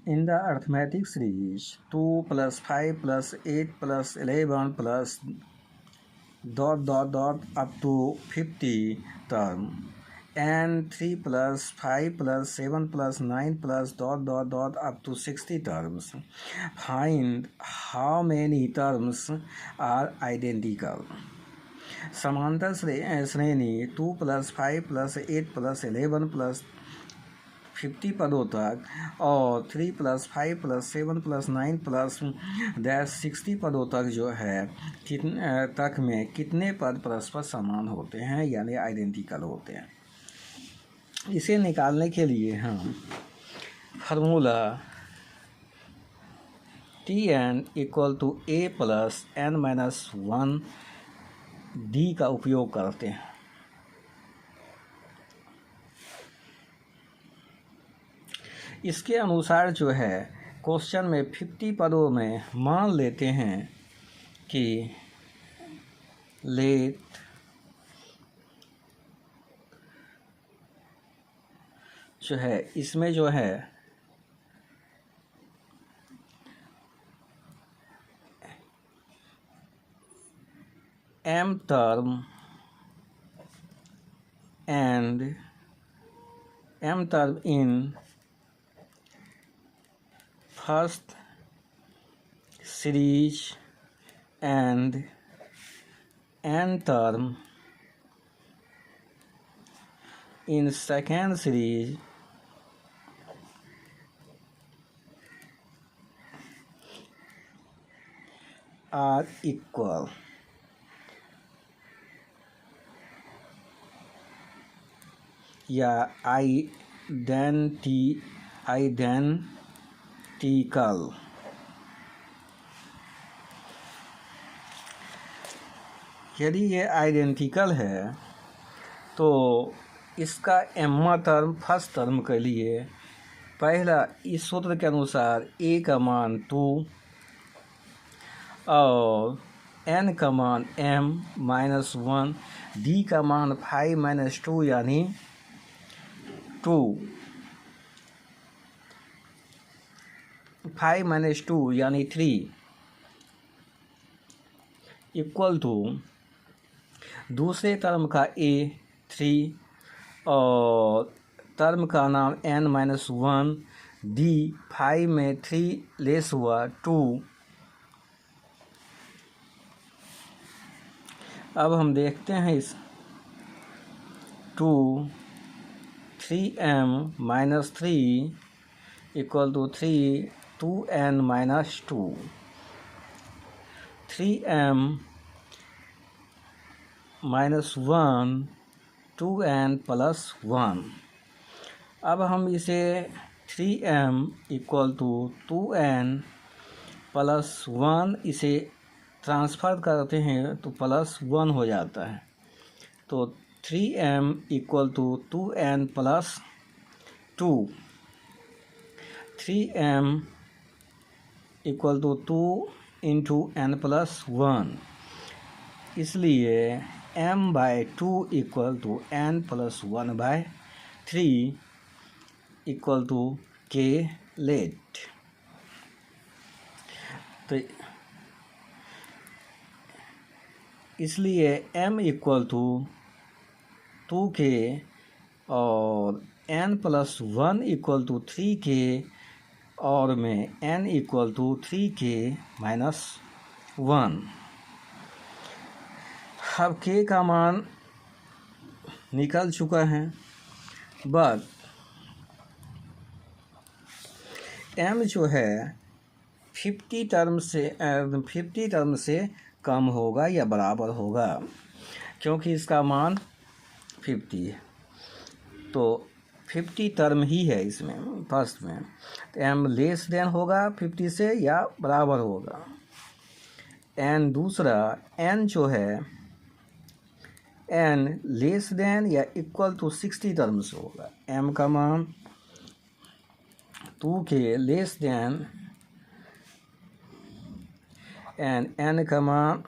In the arithmetic series 2 plus 5 plus 8 plus 11 plus up to 50 term, and 3 plus 5 plus 7 plus 9 plus up to 60 terms. Find how many terms are identical. समांतर श्रेणी 2 plus 5 plus 8 plus 11 plus 50 पदों तक और 3 plus 5 plus 7 plus 9 plus 60 पदों तक जो है तक में कितने पद परस्पर समान होते हैं यानी आइडेंटिकल होते हैं। इसे निकालने के लिए हम formula Tn equal to a plus n minus 1 d का उपयोग करते हैं। इसके अनुसार जो है क्वेश्चन में 50 पदों में मान लेते हैं कि लेट जो है इसमें जो है m term and m term in first series and n term in second series are equal. या आइडेंटिकल। यदि ये आइडेंटिकल है तो इसका एम्मा टर्म फर्स्ट टर्म के लिए पहला इस सूत्र के अनुसार a का मान 2 और n का मान m माइनस 1, d का मान 5 माइनस 2 यानी 2, 5 माइनस 2 यानी 3 इक्वल टू दूसरे टर्म का a 3 और टर्म का नाम n माइनस 1, d 5 में 3 लेस हुआ 2। अब हम देखते हैं इस 2 3m minus 3 equal to 3 2n minus 2, 3m minus 1 2n plus 1। अब हम इसे 3m equal to 2n plus 1 इसे ट्रांसफ़र करते हैं तो प्लस 1 हो जाता है। तो 3m equal to 2n plus 2, 3m equal to 2 into n plus 1, इसलिए m/2 equal to n plus 1/3 equal to k let. तो इसलिए m इक्वल टू 2k और n plus 1 equal to 3k और में n equal to 3k minus 1। अब k का मान निकल चुका है, बट m जो है 50 टर्म से कम होगा या बराबर होगा, क्योंकि इसका मान 50 है तो 50 टर्म ही है इसमें फर्स्ट में, तो m लेस देन होगा 50 से या बराबर होगा। n दूसरा n जो है n लेस देन या इक्वल टू 60 टर्म्स होगा। m का मान 2k less than and n का मान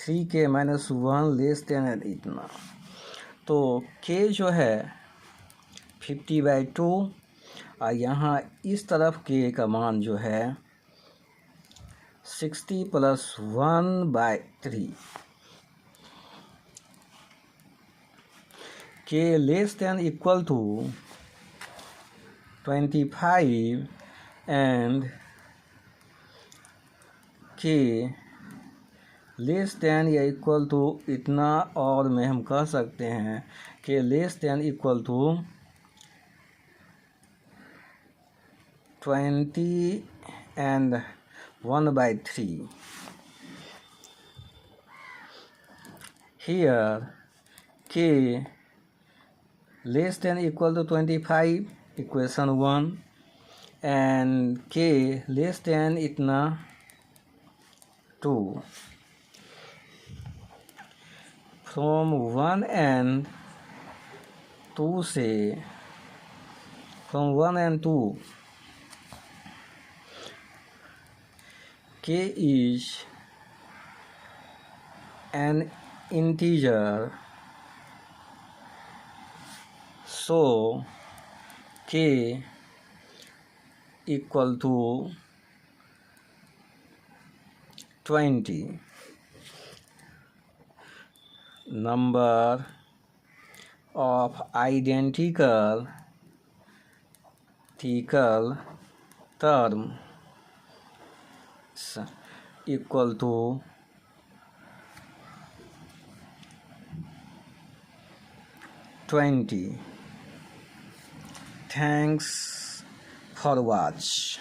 3k माइनस 1 लेस देन इतना। तो k जो है 50/2 और यहाँ इस तरफ के का मान जो है 60 + 1/3 k less than equal to 25 and k less than या इक्वल टू इतना, और में हम कह सकते हैं कि less than equal to 20 and 1/3. Here k less than equal to 25, equation 1, and k less than इतना 2. From 1 and 2 से, from 1 and 2, k is an integer, so k equal to 20. Number of identical terms equal to 20. Thanks for watch.